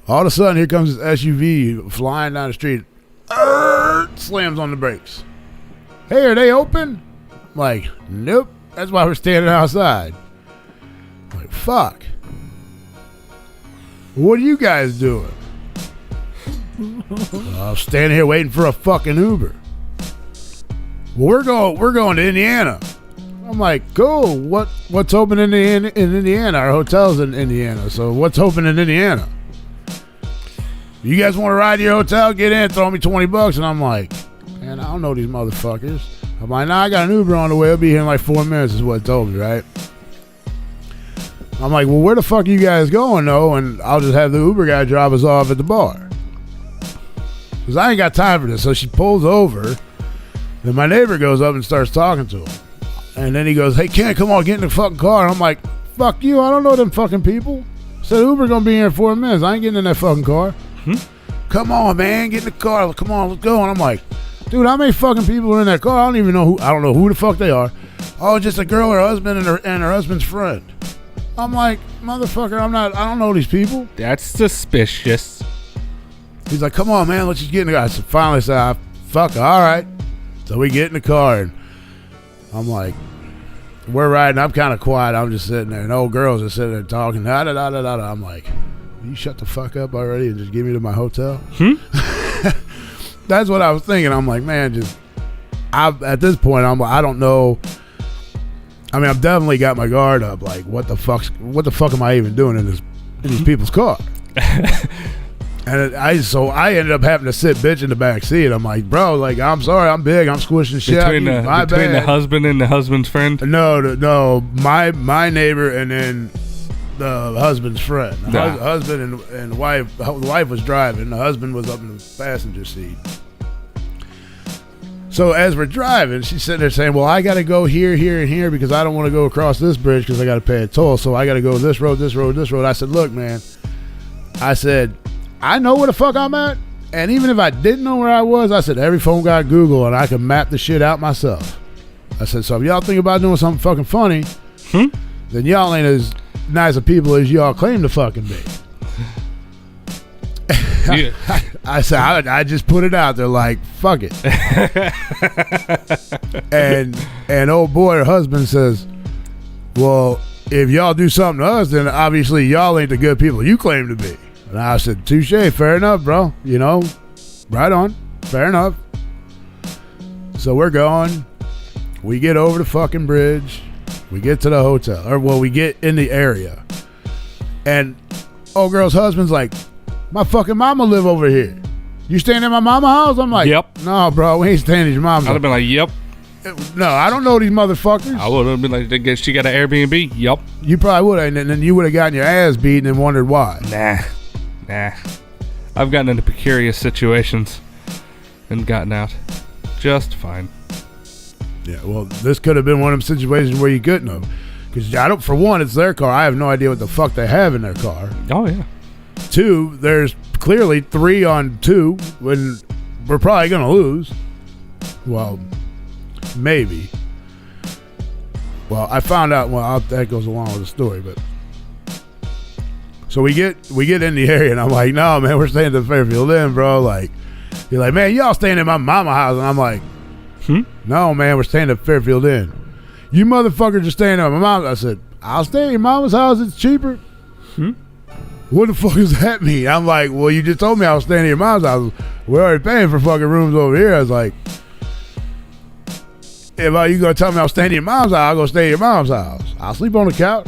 D: All of a sudden, here comes this SUV flying down the street. Slams on the brakes. Hey, are they open? I'm like, nope. That's why we're standing outside. I'm like, fuck. What are you guys doing? I'm standing here waiting for a fucking Uber. Well, we're going to Indiana. I'm like, cool. What's open in Indiana? Our hotel's in Indiana. So what's open in Indiana? You guys want to ride to your hotel? Get in, throw me $20. And I'm like, man, I don't know these motherfuckers. I'm like, nah, I got an Uber on the way. I'll be here in like 4 minutes is what it told me, right? I'm like, well, where the fuck are you guys going, though? And I'll just have the Uber guy drop us off at the bar. Because I ain't got time for this. So she pulls over. Then my neighbor goes up and starts talking to him. And then he goes, hey, Ken, come on, get in the fucking car. And I'm like, fuck you. I don't know them fucking people. Said Uber going to be here in 4 minutes. I ain't getting in that fucking car. Come on, man, get in the car. Come on, let's go. And I'm like, dude, how many fucking people are in that car? I don't know who the fuck they are. Oh, just a girl, her husband, and her husband's friend. I'm like, motherfucker, I don't know these people.
C: That's suspicious.
D: He's like, come on, man, let's just get in the car. I finally said, fuck, all right. So we get in the car, and I'm like, we're riding. I'm kind of quiet. I'm just sitting there, and old girls are sitting there talking. Da-da-da-da-da. I'm like, you shut the fuck up already and just get me to my hotel? That's what I was thinking. I'm like, man, at this point, I don't know. I mean, I've definitely got my guard up. Like, what the fuck am I even doing in these people's car? And I ended up having to sit bitch in the back seat. I'm like, bro, like, I'm sorry, I'm big, I'm squishing shit.
C: Between the husband and the husband's friend?
D: No, my neighbor and then the husband's friend. The husband and wife. The wife was driving. The husband was up in the passenger seat. So as we're driving, she's sitting there saying, well, I got to go here, here, and here because I don't want to go across this bridge because I got to pay a toll. So I got to go this road, this road, this road. I said, look, man. I said, I know where the fuck I'm at. And even if I didn't know where I was, I said, every phone got Google and I can map the shit out myself. I said, so if y'all think about doing something fucking funny, then y'all ain't as nice of people as y'all claim to fucking be.
C: Yeah.
D: I said, I just put it out there like, fuck it. and old boy, her husband says, well, if y'all do something to us, then obviously y'all ain't the good people you claim to be. And I said, touche, fair enough, bro. You know, right on, fair enough. So we're going. We get over the fucking bridge. We get to the hotel. Or, well, we get in the area. And old girl's husband's like, my fucking mama live over here. You staying at my mama's house? I'm like,
C: yep.
D: No, bro, we ain't staying at your mama's house.
C: I'd have been like, yep.
D: No, I don't know these motherfuckers.
C: I would have been like, she got an Airbnb? Yep.
D: You probably would have, and then you would have gotten your ass beaten and wondered why.
C: Nah. I've gotten into precarious situations and gotten out just fine.
D: Yeah, well, this could have been one of them situations where you couldn't have. Because for one, it's their car. I have no idea what the fuck they have in their car.
C: Oh, yeah.
D: 2, there's clearly 3 on 2 when we're probably going to lose. Well, maybe. Well, I found out. Well, that goes along with the story, but so we get in the area, and I'm like, no, man, we're staying at the Fairfield Inn, bro. Like, you're like, man, y'all staying at my mama house, and I'm like, no, man, we're staying at Fairfield Inn. You motherfuckers are staying at my mama's. I said, I'll stay at your mama's house. It's cheaper. What the fuck does that mean? I'm like, well, you just told me I was staying at your mom's house. We're already paying for fucking rooms over here. I was like, if you gonna tell me I was staying at your mom's house, I'll go stay at your mom's house. I'll sleep on the couch.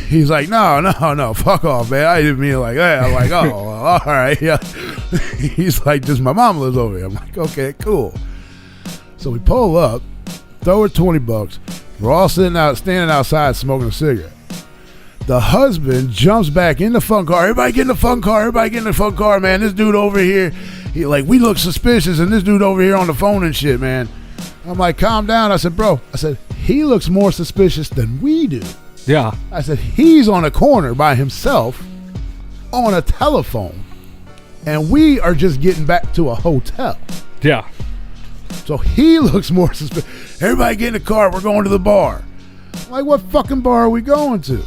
D: He's like, no, fuck off, man. I didn't mean it like that. I'm like, oh, well, all right, yeah. He's like, just my mom lives over here. I'm like, okay, cool. So we pull up, throw her $20. We're all standing outside smoking a cigarette. The husband jumps back in the fun car. Everybody get in the fun car. Everybody get in the fun car, man. This dude over here, we look suspicious, and this dude over here on the phone and shit, man. I'm like, calm down. I said, bro, he looks more suspicious than we do.
C: Yeah.
D: I said, he's on a corner by himself on a telephone, and we are just getting back to a hotel.
C: Yeah.
D: So he looks more suspicious. Everybody get in the car. We're going to the bar. I'm like, what fucking bar are we going to?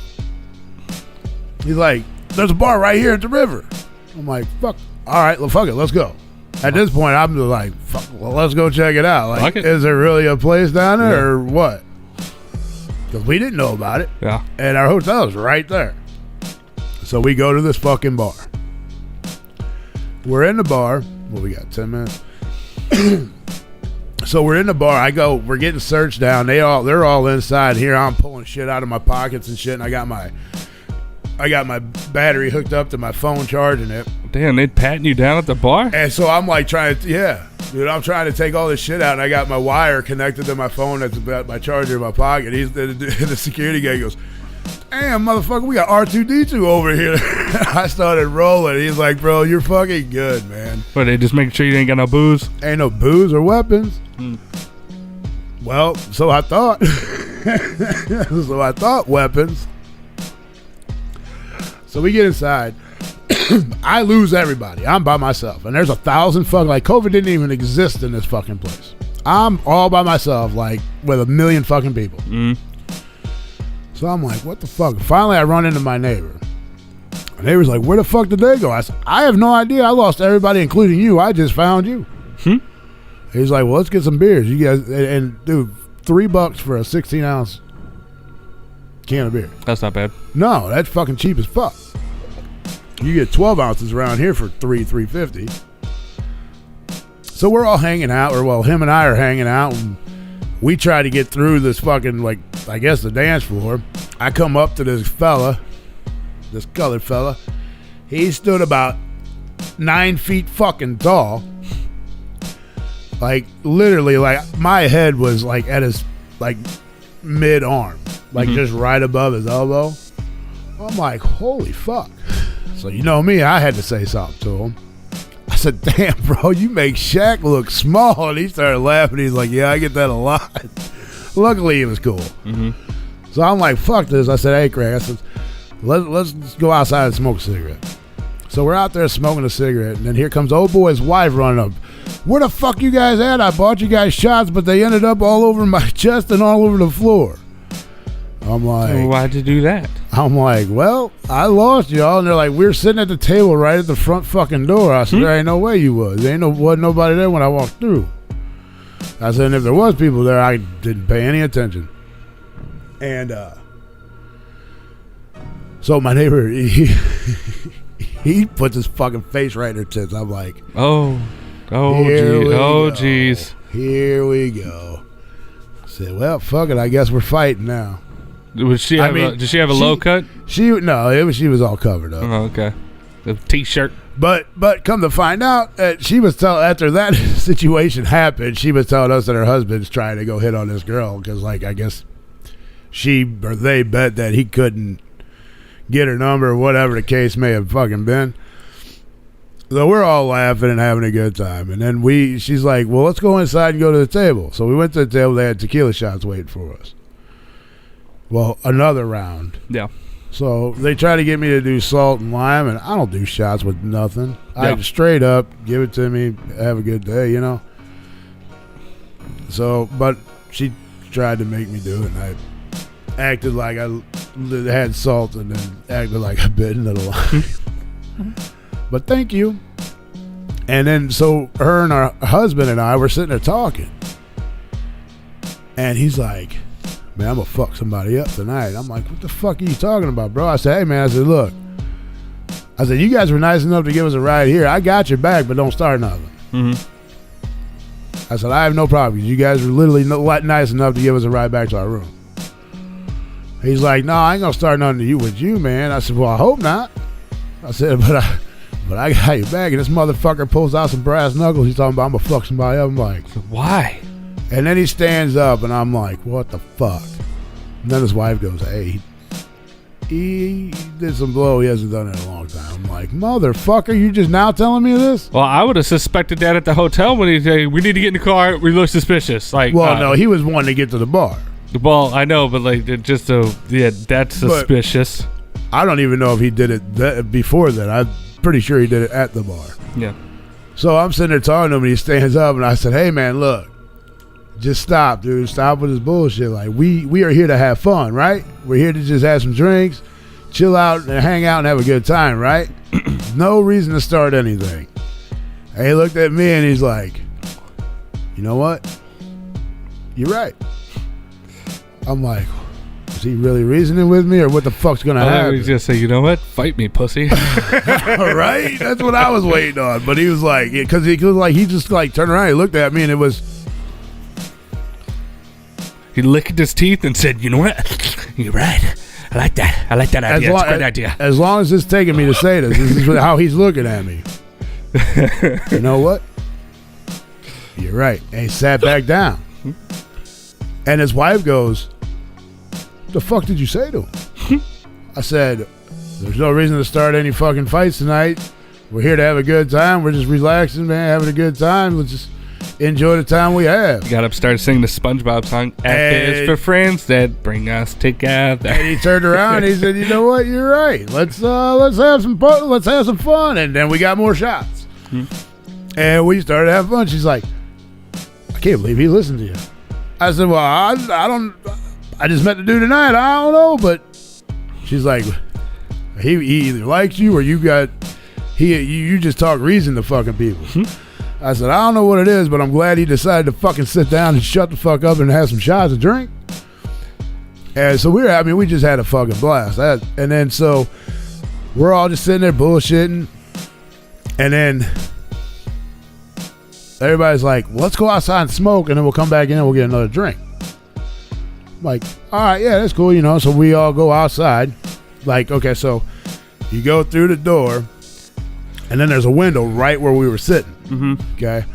D: He's like, there's a bar right here at the river. I'm like, fuck. All right, well, fuck it. Let's go. At this point, I'm just like, fuck, well, let's go check it out. Like, is there really a place down there or what? Because we didn't know about it.
C: Yeah.
D: And our hotel is right there. So we go to this fucking bar. We're in the bar. Well, we got 10 minutes. So we're in the bar. We're getting searched down. They're all inside here. I'm pulling shit out of my pockets and shit. And I got my battery hooked up to my phone, charging it.
C: Damn, they patting you down at the bar?
D: And so I'm like I'm trying to take all this shit out, and I got my wire connected to my phone that's about my charger in my pocket. The security guy goes, damn, motherfucker, we got R2-D2 over here. I started rolling. He's like, bro, you're fucking good, man.
C: But they just making sure you ain't got no booze?
D: Ain't no booze or weapons. Well, so I thought. Weapons. So we get inside. I lose everybody. I'm by myself. And there's 1,000 fucking, like, COVID didn't even exist in this fucking place. I'm all by myself, like, with 1 million fucking people. So I'm like, what the fuck? Finally, I run into my neighbor. My neighbor's like, where the fuck did they go? I said, I have no idea. I lost everybody, including you. I just found you. He's like, well, let's get some beers. You guys, and dude, $3 for a 16-ounce can of beer.
C: That's not bad.
D: No, that's fucking cheap as fuck. You get 12 ounces around here for $3.50. So we're all hanging out, him and I are hanging out, and we try to get through this fucking, like, I guess the dance floor. I come up to this fella, this colored fella. He stood about 9 feet fucking tall. Like, literally, like, my head was, like, at his, like, mid-arm. Like, just right above his elbow. I'm like, holy fuck. So, you know me, I had to say something to him. I said, damn, bro, you make Shaq look small. And he started laughing. He's like, yeah, I get that a lot. Luckily, he was cool. So I'm like, fuck this. I said, hey, Craig, I said, let's go outside and smoke a cigarette. So we're out there smoking a cigarette, and then here comes old boy's wife running up. Where the fuck you guys at? I bought you guys shots, but they ended up all over my chest and all over the floor. I'm like,
C: well, why'd you do that?
D: I'm like, well, I lost y'all. And they're like, we're sitting at the table right at the front fucking door. I said, there ain't no way you was. There wasn't nobody there when I walked through. I said, and if there was people there, I didn't pay any attention. And so my neighbor, he puts his fucking face right in her tits. I'm like,
C: geez.
D: Here we go. I said, well, fuck it. I guess we're fighting now.
C: Did she have a low cut?
D: She was all covered up.
C: Oh, okay. The t-shirt.
D: But come to find out, she was after that situation happened, she was telling us that her husband's trying to go hit on this girl because, like, I guess they bet that he couldn't get her number or whatever the case may have fucking been. So we're all laughing and having a good time. And then she's like, well, let's go inside and go to the table. So we went to the table. They had tequila shots waiting for us. Well, another round.
C: Yeah.
D: So they try to get me to do salt and lime, and I don't do shots with nothing. I just straight up give it to me, have a good day, you know. So, but she tried to make me do it, and acted like I had salt and then acted like I bit into the line. But thank you. And then so her and her husband and I were sitting there talking. And he's like, man, I'm going to fuck somebody up tonight. I'm like, what the fuck are you talking about, bro? I said, hey, man. I said, look. I said, you guys were nice enough to give us a ride here. I got your back, but don't start nothing.
C: Mm-hmm.
D: I said, I have no problem. You guys were literally nice enough to give us a ride back to our room. He's like, no, I ain't going to start nothing with you, man. I said, well, I hope not. I said, but I got your back. And this motherfucker pulls out some brass knuckles. He's talking about, I'm going to fuck somebody up. I'm like,
C: why?
D: And then he stands up, and I'm like, what the fuck? And then his wife goes, hey, he did some blow. He hasn't done it in a long time. I'm like, motherfucker, you just now telling me this?
C: Well, I would have suspected that at the hotel when he said, we need to get in the car. We look suspicious. Like,
D: well, no, he was wanting to get to the bar.
C: Well, I know, but like, just that's suspicious.
D: But I don't even know if he did it before that. I'm pretty sure he did it at the bar.
C: Yeah.
D: So I'm sitting there talking to him, and he stands up, and I said, hey, man, look. Just stop, dude. Stop with this bullshit. Like, we are here to have fun, right? We're here to just have some drinks, chill out, and hang out and have a good time, right? No reason to start anything. And he looked at me, and he's like, you know what? You're right. I'm like, is he really reasoning with me, or what the fuck's going to happen?
C: He just say, you know what? Fight me, pussy.
D: Right? That's what I was waiting on. But he was like, because he just like turned around, he looked at me, and it was...
C: He licked his teeth and said, you know what? You're right. I like that. I like that idea. It's a great idea.
D: As long as it's taking me to say this is how he's looking at me. You know what? You're right. And he sat back down. And his wife goes, what the fuck did you say to him? I said, there's no reason to start any fucking fights tonight. We're here to have a good time. We're just relaxing, man, having a good time. Let's just enjoy the time we have.
C: He got up, started singing the SpongeBob song. F is for friends that bring us together.
D: And he turned around and he said, you know what? You're right. Let's have some fun. Let's have some fun. And then we got more shots. And we started having fun. She's like, I can't believe he listened to you. I said, well, I just met the dude tonight. I don't know. But she's like, he either likes you or you just talk reason to fucking people. I said, I don't know what it is, but I'm glad he decided to fucking sit down and shut the fuck up and have some shots to drink. And so we just had a fucking blast. And then so we're all just sitting there bullshitting. And then everybody's like, let's go outside and smoke, and then we'll come back in and we'll get another drink. I'm like, all right, yeah, that's cool, you know. So we all go outside. Like, okay, so you go through the door, and then there's a window right where we were sitting. Okay,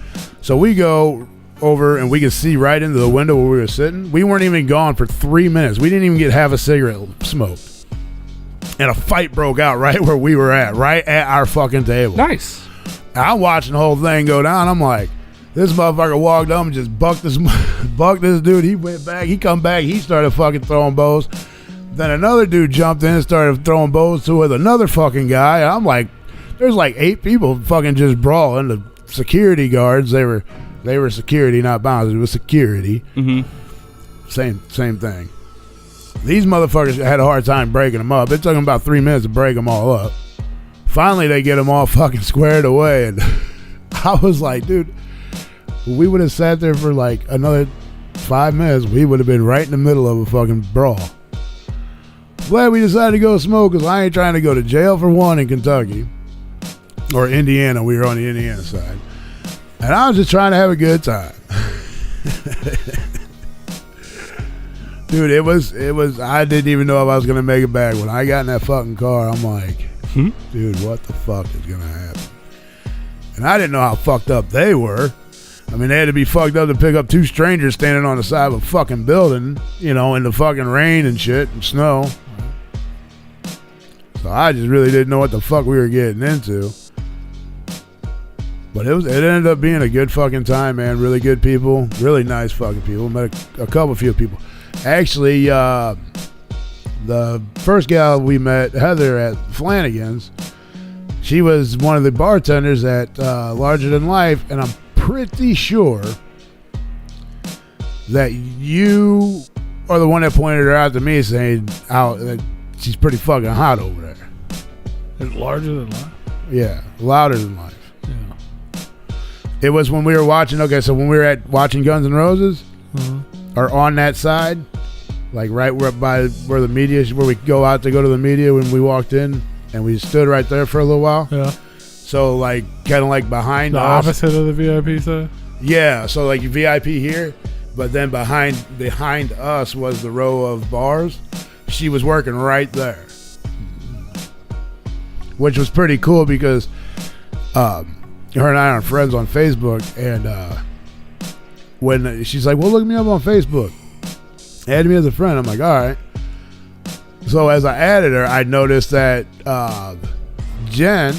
D: so we go over and we can see right into the window where we were sitting. We weren't even gone for 3 minutes. We didn't even get half a cigarette smoked, and a fight broke out right where we were at, right at our fucking table.
C: Nice.
D: I'm watching the whole thing go down. I'm like, this motherfucker walked up and just bucked this dude. He went back. He come back. He started fucking throwing bows. Then another dude jumped in and started throwing bows to with another fucking guy. And I'm like, there's like 8 people fucking just brawling. The security guards, they were security, not bouncers. It was security. Same thing. These motherfuckers had a hard time breaking them up. It took them about 3 minutes to break them all up. Finally, they get them all fucking squared away, and I was like, dude, we would have sat there for like another 5 minutes. We would have been right in the middle of a fucking brawl. Glad we decided to go smoke, because I ain't trying to go to jail for one in Kentucky. Or Indiana. We were on the Indiana side. And I was just trying to have a good time. Dude, it was, I didn't even know if I was going to make it back. When I got in that fucking car, I'm like, dude, what the fuck is going to happen? And I didn't know how fucked up they were. I mean, they had to be fucked up to pick up 2 strangers standing on the side of a fucking building, you know, in the fucking rain and shit and snow. So I just really didn't know what the fuck we were getting into. But it ended up being a good fucking time, man. Really good people. Really nice fucking people. Met a few people. Actually, the first gal we met, Heather, at Flanagan's, she was one of the bartenders at Larger Than Life, and I'm pretty sure that you or the one that pointed her out to me, saying how that she's pretty fucking hot over there.
B: It's larger than life.
D: Yeah, louder than life.
B: Yeah.
D: It was when we were watching. Okay, so when we were watching Guns N' Roses, or on that side, like right where the media, where we go to the media when we walked in, and we stood right there for a little while.
B: Yeah.
D: So like kind of like behind
B: the
D: us.
B: opposite of the VIP side.
D: Yeah. So like VIP here, but then behind us was the row of bars. She was working right there, which was pretty cool because her and I are friends on Facebook, and when she's like, well, look me up on Facebook, add me as a friend. I'm like, all right. So as I added her, I noticed that Jen,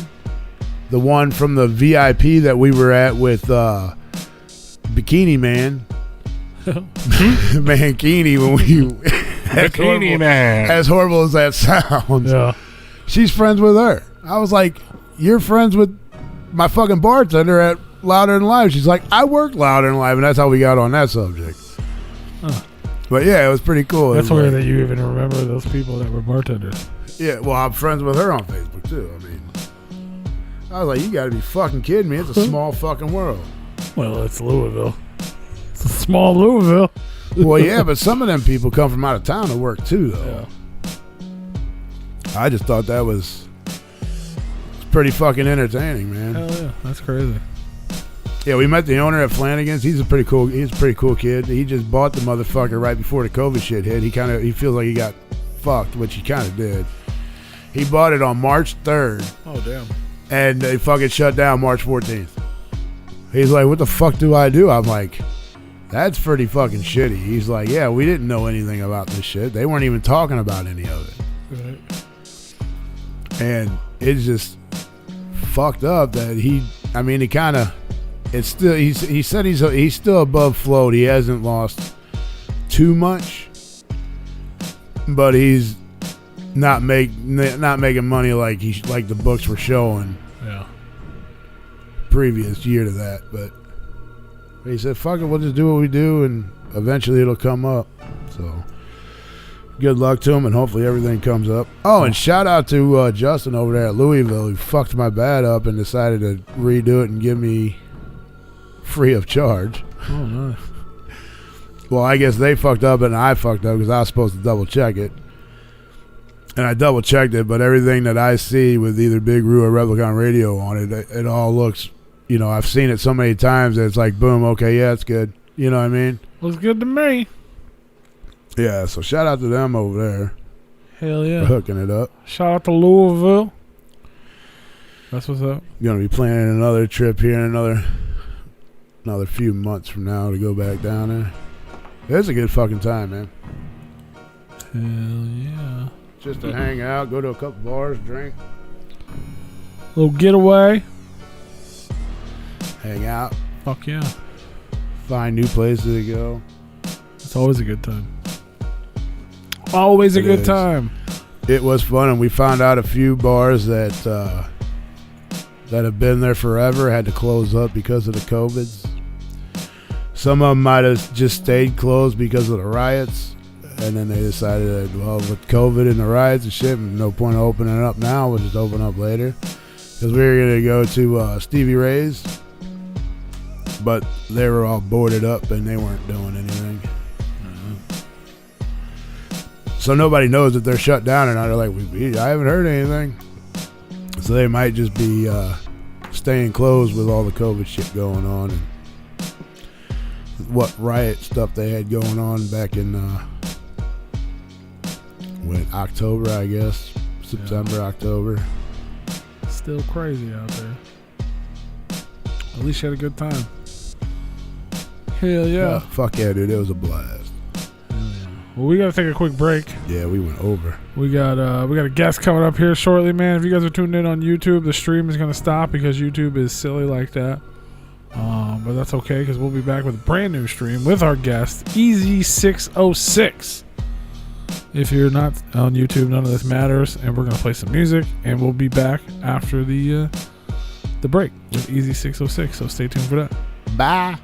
D: the one from the VIP that we were at with Bikini Man, Mankini, when we
C: Bikini Man,
D: as horrible as that sounds,
B: Yeah.
D: she's friends with her. I was like, you're friends with my fucking bartender at Louder Than Live. She's like, I work Louder Than Live, and that's how we got on that subject.
B: Huh.
D: But yeah, it was pretty cool.
B: That's
D: weird
B: that you even remember those people that were bartenders.
D: Yeah, well, I'm friends with her on Facebook too. I mean, I was like, you got to be fucking kidding me. It's a small fucking world.
B: Well, it's Louisville. It's a small Louisville.
D: Well, yeah, but some of them people come from out of town to work too, though.
B: Yeah.
D: I just thought that was pretty fucking entertaining, man.
B: Hell yeah, that's crazy.
D: Yeah, we met the owner at Flanagan's. He's a pretty cool kid. He just bought the motherfucker right before the COVID shit hit. He feels like he got fucked, which he kind of did. He bought it on March 3rd.
B: Oh, damn.
D: And they fucking shut down March 14th. He's like, what the fuck do I do? I'm like, that's pretty fucking shitty. He's like, yeah, we didn't know anything about this shit. They weren't even talking about any of it.
B: Right.
D: And it's just fucked up that he said he's still above float. He hasn't lost too much, but he's not making money like the books were showing.
B: Yeah.
D: Previous year to that, but he said, fuck it, we'll just do what we do, and eventually it'll come up. So good luck to him, and hopefully everything comes up. Oh, and shout out to Justin over there at Louisville, who fucked my bat up and decided to redo it and give me free of charge.
B: Oh, nice.
D: Well, I guess they fucked up and I fucked up because I was supposed to double check it. And I double checked it, but everything that I see with either Big Roo or Replicon Radio on it, it all looks, I've seen it so many times that it's like, boom, okay, yeah, it's good. You know what I mean?
B: Looks good to me.
D: Yeah, so shout out to them over there.
B: Hell yeah.
D: For hooking it up.
B: Shout out to Louisville. That's what's up.
D: Going to be planning another trip here in another few months from now to go back down there. It's a good fucking time, man.
B: Hell yeah.
D: Just to hang out, go to a couple bars, drink.
B: Little getaway.
D: Hang out.
B: Fuck yeah.
D: Find new places to go.
B: It's always a good time. Always a good
D: is.
B: time.
D: It was fun, and we found out a few bars that have been there forever had to close up because of the COVIDs. Some of them might have just stayed closed because of the riots, and then they decided that, well, with COVID and the riots and shit, no point of opening it up now. We'll just open up later. Because we were going to go to Stevie Ray's, but they were all boarded up and they weren't doing anything. So nobody knows if they're shut down or not. They're like, I haven't heard anything. So they might just be staying closed with all the COVID shit going on and what riot stuff they had going on back in October, I guess. September, October.
B: Still crazy out there. At least you had a good time. Hell yeah.
D: Fuck yeah, dude. It was a blast.
B: Well, we got to take a quick break.
D: Yeah, we went over.
B: We got a guest coming up here shortly, man. If you guys are tuned in on YouTube, the stream is going to stop because YouTube is silly like that. But that's okay because we'll be back with a brand new stream with our guest, Easy606. If you're not on YouTube, none of this matters. And we're going to play some music, and we'll be back after the break with Easy606. So stay tuned for that.
D: Bye.